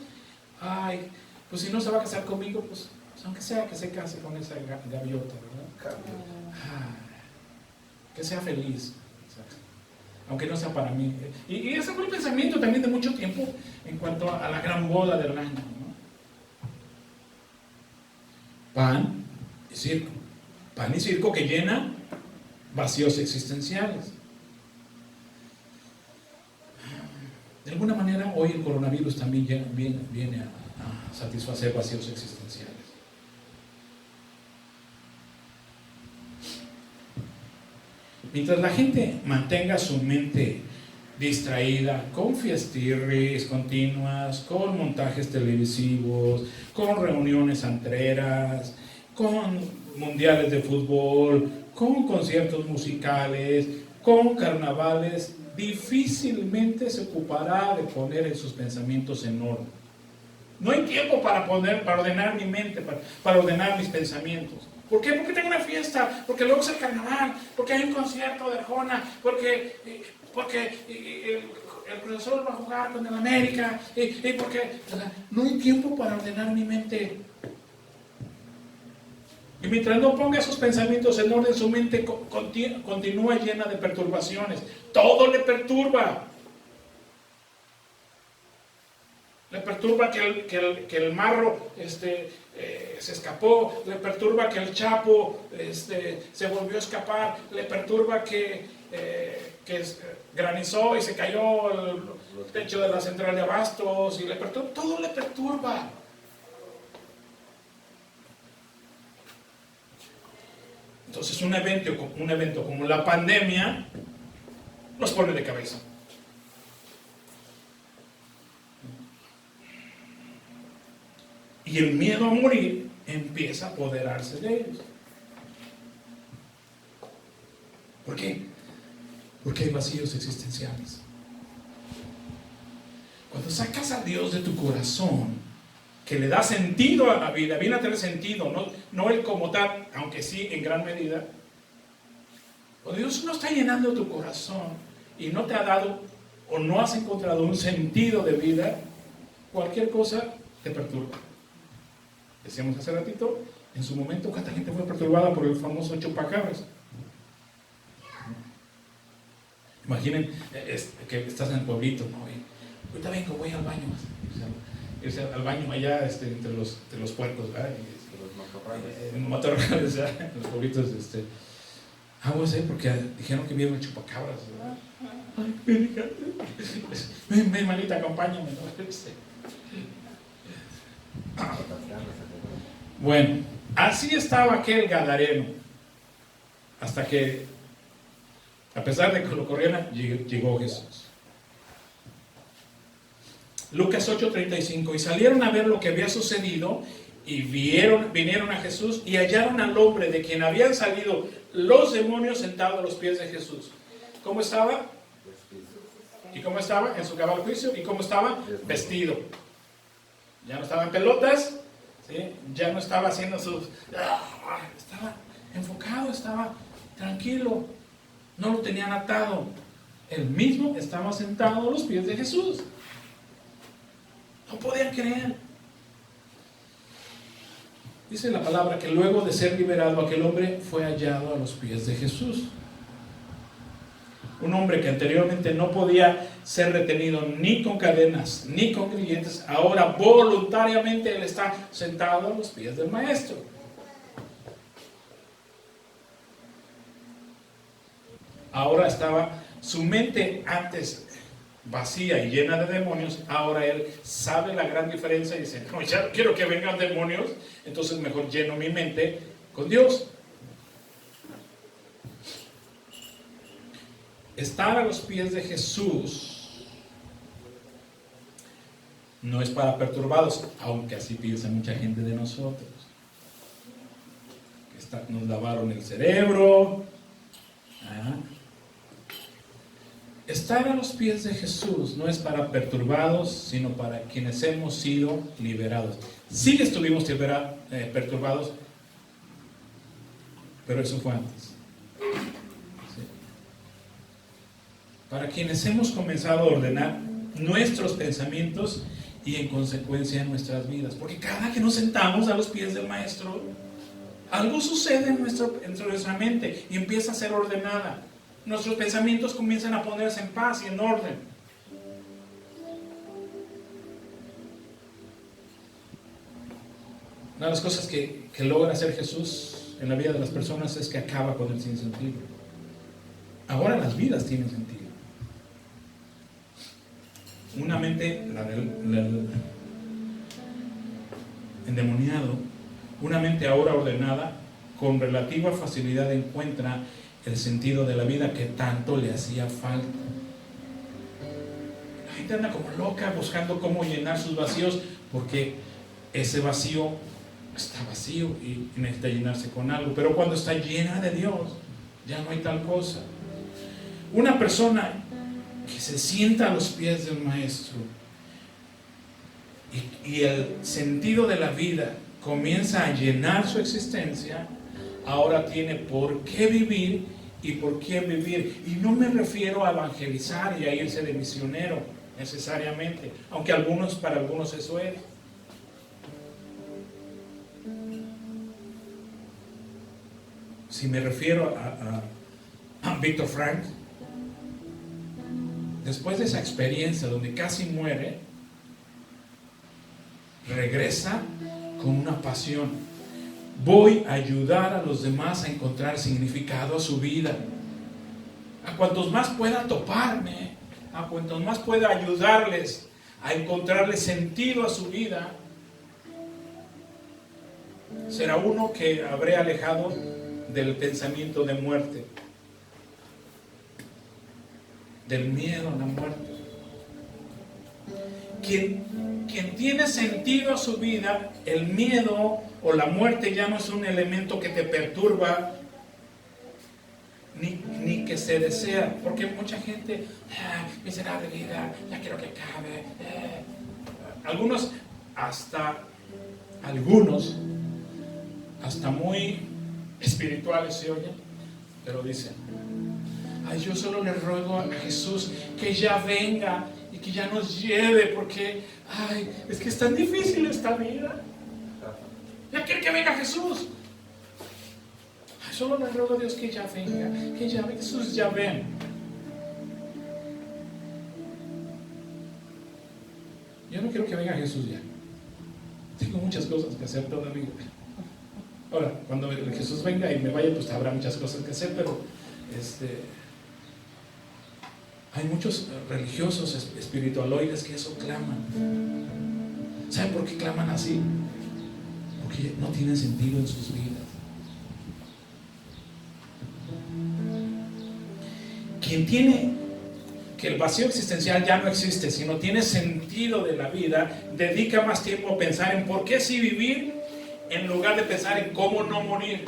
Ay, pues si no se va a casar conmigo, pues aunque sea que se case con esa gaviota, ¿verdad? Que sea feliz, aunque no sea para mí. Y ese fue el pensamiento también de mucho tiempo en cuanto a la gran boda del año, ¿no? Pan y circo. Pan y circo que llena vacíos existenciales. De alguna manera hoy el coronavirus también viene a satisfacer vacíos existenciales. Mientras la gente mantenga su mente distraída con fiestirris continuas, con montajes televisivos, con reuniones antreras, con mundiales de fútbol, con conciertos musicales, con carnavales, difícilmente se ocupará de poner en sus pensamientos en orden. No hay tiempo para ordenar mi mente, para ordenar mis pensamientos. ¿Por qué? Porque tengo una fiesta, porque luego es el carnaval, porque hay un concierto de Arjona, porque el Cruz Azul va a jugar con el América, y porque no hay tiempo para ordenar mi mente. Y mientras no ponga esos pensamientos en orden, su mente continúa llena de perturbaciones. Todo le perturba. Le perturba que el marro se escapó, le perturba que el Chapo se volvió a escapar, le perturba que granizó y se cayó el techo de la central de abastos, y todo le perturba. Entonces un evento como la pandemia los pone de cabeza. Y el miedo a morir empieza a apoderarse de ellos. ¿Por qué? Porque hay vacíos existenciales. Cuando sacas a Dios de tu corazón, que le da sentido a la vida, viene a tener sentido, no Él como tal, aunque sí en gran medida. Cuando Dios no está llenando tu corazón y no te ha dado o no has encontrado un sentido de vida, cualquier cosa te perturba. Decíamos hace ratito, en su momento, ¿cuánta gente fue perturbada por el famoso chupacabras? Imaginen que estás en el pueblito, ¿no? Y ahorita vengo, voy al baño. Irse al baño allá entre los puercos, ¿verdad? En matorrales, en los pueblitos. Vamos porque dijeron que vieron chupacabras, ¿verdad? Ay, ven, manita, acompáñame, ¿no? Bueno, así estaba aquel gadareno, hasta que, a pesar de que lo corrieran, llegó Jesús. Lucas 8:35, y salieron a ver lo que había sucedido, y vinieron a Jesús, y hallaron al hombre de quien habían salido los demonios sentado a los pies de Jesús. ¿Cómo estaba? ¿Y cómo estaba? En su cabal juicio. ¿Y cómo estaba? Vestido. Ya no estaba en pelotas, ¿sí? Ya no estaba haciendo sus... Estaba enfocado, estaba tranquilo, no lo tenían atado. Él mismo estaba sentado a los pies de Jesús. No podían creer. Dice la palabra que luego de ser liberado, aquel hombre fue hallado a los pies de Jesús. Un hombre que anteriormente no podía ser retenido ni con cadenas ni con grilletes, ahora voluntariamente él está sentado a los pies del maestro. Ahora estaba su mente antes vacía y llena de demonios, ahora él sabe la gran diferencia y dice, no, ya no quiero que vengan demonios, entonces mejor lleno mi mente con Dios. Estar a los pies de Jesús No es para perturbados, aunque así piensa mucha gente de nosotros. Nos lavaron el cerebro. Estar a los pies de Jesús no es para perturbados, sino para quienes hemos sido liberados. Sí estuvimos perturbados, pero eso fue antes. ¿Sí? Para quienes hemos comenzado a ordenar nuestros pensamientos y en consecuencia nuestras vidas. Porque cada que nos sentamos a los pies del Maestro, algo sucede en nuestra mente y empieza a ser ordenada. Nuestros pensamientos comienzan a ponerse en paz y en orden. Una de las cosas que logra hacer Jesús en la vida de las personas es que acaba con el sinsentido. Ahora las vidas tienen sentido. Una mente, la del endemoniado, una mente ahora ordenada, con relativa facilidad encuentra el sentido de la vida que tanto le hacía falta. La gente anda como loca buscando cómo llenar sus vacíos, porque ese vacío está vacío y necesita llenarse con algo. Pero cuando está llena de Dios, ya no hay tal cosa. Una persona que se sienta a los pies del Maestro y el sentido de la vida comienza a llenar su existencia, ahora tiene por qué vivir y por quién vivir. Y no me refiero a evangelizar y a irse de misionero necesariamente, aunque para algunos eso es. Si me refiero a Víctor Frank, después de esa experiencia donde casi muere, regresa con una pasión. Voy a ayudar a los demás a encontrar significado a su vida. A cuantos más pueda toparme, a cuantos más pueda ayudarles a encontrarle sentido a su vida, será uno que habré alejado del pensamiento de muerte, del miedo a la muerte. Quien tiene sentido a su vida, el miedo o la muerte ya no es un elemento que te perturba ni que se desea, porque mucha gente, miserable vida, ya quiero que acabe. Algunos hasta muy espirituales se oyen, pero dicen: yo solo le ruego a Jesús que ya venga y que ya nos lleve, porque es que es tan difícil esta vida. Ya quiero que venga Jesús. Solo le ruego a Dios que ya venga, que ya venga. Jesús, ya ven. Yo no quiero que venga Jesús ya. Tengo muchas cosas que hacer todavía. Ahora, cuando Jesús venga y me vaya, pues habrá muchas cosas que hacer, pero hay muchos religiosos espiritualoides que eso claman. ¿Saben por qué claman así? Porque no tienen sentido en sus vidas. Quien tiene que el vacío existencial ya no existe, sino tiene sentido de la vida, dedica más tiempo a pensar en por qué sí vivir, en lugar de pensar en cómo no morir.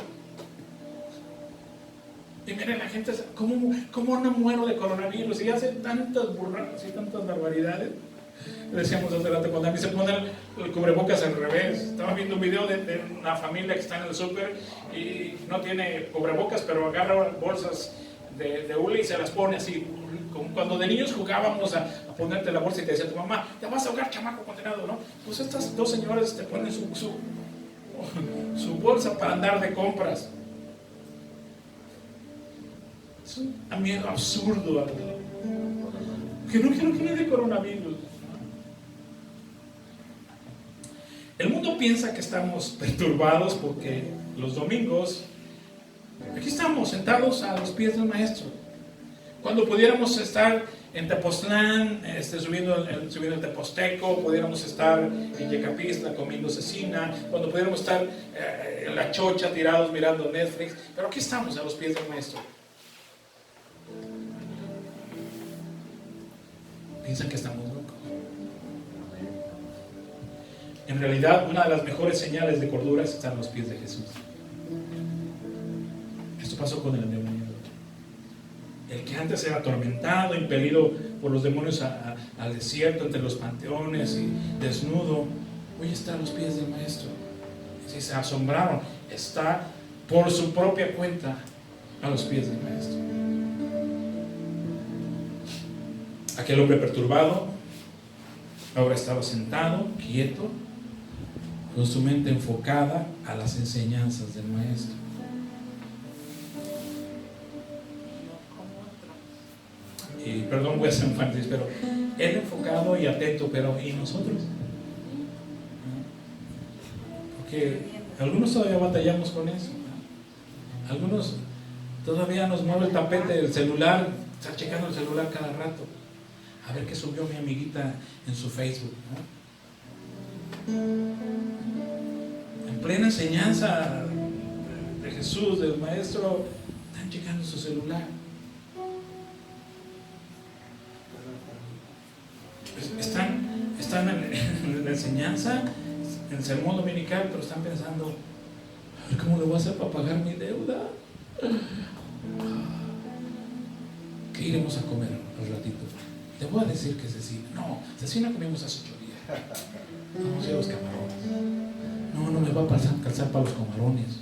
Y miren, la gente, ¿cómo no muero de coronavirus? Y hace tantas burradas y tantas barbaridades. Decíamos hace rato, cuando a mí se pone el cubrebocas al revés. Estaba viendo un video de una familia que está en el súper y no tiene cubrebocas, pero agarra bolsas de hule y se las pone así. Como cuando de niños jugábamos a ponerte la bolsa y te decía tu mamá: te vas a ahogar, chamaco condenado, ¿no? Pues estas dos señoras te ponen su bolsa para andar de compras. Es un miedo absurdo. Que no quiero que me dé coronavirus. El mundo piensa que estamos perturbados porque los domingos aquí estamos sentados a los pies del Maestro, cuando pudiéramos estar en Tepoztlán, subiendo el Teposteco, pudiéramos estar en Yecapistla comiendo cecina, cuando pudiéramos estar en la chocha tirados mirando Netflix, pero aquí estamos a los pies del Maestro. Piensan que estamos locos. En realidad, una de las mejores señales de cordura está en los pies de Jesús. Esto pasó con el demonio. El que antes era atormentado, impelido por los demonios al desierto, entre los panteones y desnudo, hoy está a los pies del Maestro. Si se asombraron, está por su propia cuenta a los pies del Maestro. Aquel hombre perturbado ahora estaba sentado, quieto, con su mente enfocada a las enseñanzas del Maestro. Y perdón, voy a hacer un énfasis, pero él enfocado y atento, pero ¿y nosotros? Porque algunos todavía batallamos con eso. Algunos todavía nos mueve el tapete del celular, está checando el celular cada rato. A ver qué subió mi amiguita en su Facebook, ¿no? En plena enseñanza de Jesús, del Maestro, están checando su celular. Están en la enseñanza, en el sermón dominical, pero están pensando, a ver cómo lo voy a hacer para pagar mi deuda. ¿Qué iremos a comer al ratito? Te voy a decir que cecina. No, cecina comimos hace 8 días. Vamos a ir a los camarones. No me va a calzar para los camarones.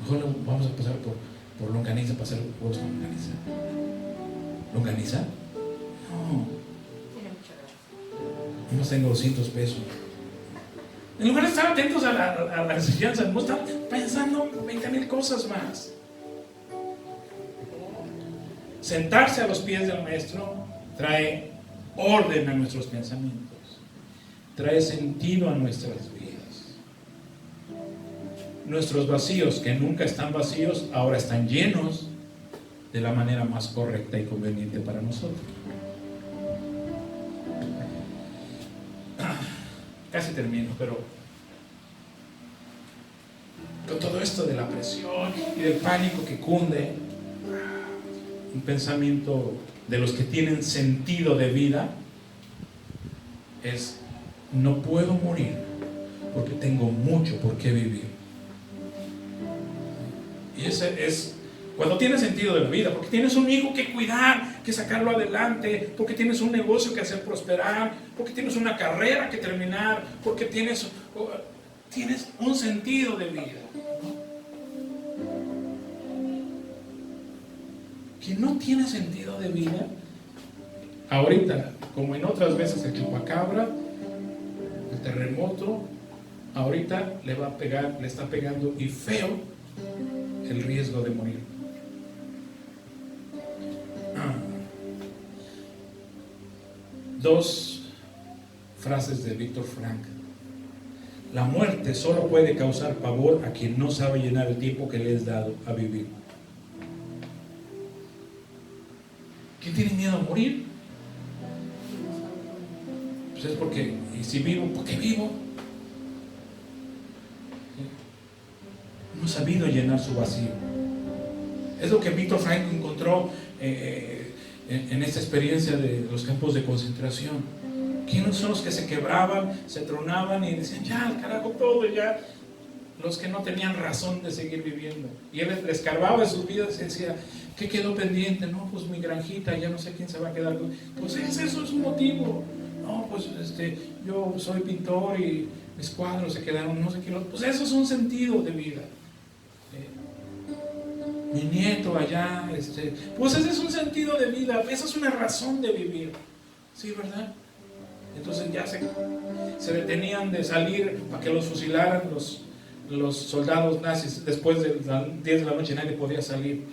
Mejor vamos a pasar por longaniza para hacer huevos con longaniza. ¿Longaniza? No. Nomás tengo 200 pesos. En lugar de estar atentos a la enseñanza, no están pensando 20,000 cosas más. Sentarse a los pies del Maestro trae orden a nuestros pensamientos, trae sentido a nuestras vidas. Nuestros vacíos, que nunca están vacíos, ahora están llenos de la manera más correcta y conveniente para nosotros. Casi termino, pero con todo esto de la presión y del pánico que cunde, un pensamiento de los que tienen sentido de vida es: no puedo morir porque tengo mucho por qué vivir. Y ese es cuando tienes sentido de la vida, porque tienes un hijo que cuidar, que sacarlo adelante, porque tienes un negocio que hacer prosperar, porque tienes una carrera que terminar, porque tienes un sentido de vida, ¿no? Quien no tiene sentido de vida, ahorita, como en otras veces el chupacabra, el terremoto, ahorita le está pegando y feo el riesgo de morir. Dos frases de Víctor Frank. La muerte solo puede causar pavor a quien no sabe llenar el tiempo que le es dado a vivir. ¿Quién tiene miedo a morir? Pues es porque, y si vivo, ¿por qué vivo? No ha sabido llenar su vacío. Es lo que Víctor Frank encontró en esta experiencia de los campos de concentración. ¿Quiénes son los que se quebraban, se tronaban y decían, ya, al carajo todo, ya? Los que no tenían razón de seguir viviendo. Y él les escarbaba en sus vidas y decía, ¿qué quedó pendiente? No, pues mi granjita, ya no sé quién se va a quedar con... Pues eso es un motivo. No, pues yo soy pintor y mis cuadros se quedaron, no sé qué. Pues eso es un sentido de vida. Mi nieto allá, pues ese es un sentido de vida, esa es una razón de vivir. Sí, ¿verdad? Entonces ya se detenían de salir para que los fusilaran los soldados nazis. Después de las 10 de la noche nadie podía salir.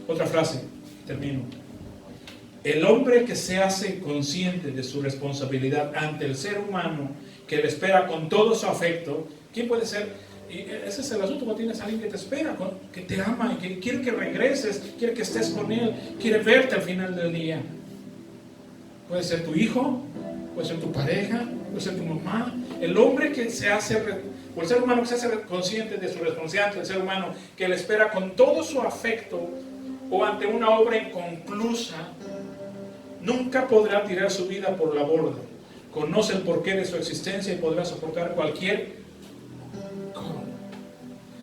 Otra frase, termino. El hombre que se hace consciente de su responsabilidad ante el ser humano, que le espera con todo su afecto, ¿quién puede ser? Y ese es el asunto cuando tienes a alguien que te espera, que te ama, que quiere que regreses, quiere que estés con él, quiere verte al final del día. Puede ser tu hijo, puede ser tu pareja, puede ser tu mamá. El hombre que se hace, o el ser humano que se hace consciente de su responsabilidad ante el ser humano, que le espera con todo su afecto o ante una obra inconclusa, nunca podrá tirar su vida por la borda. conoce el porqué de su existencia y podrá soportar cualquier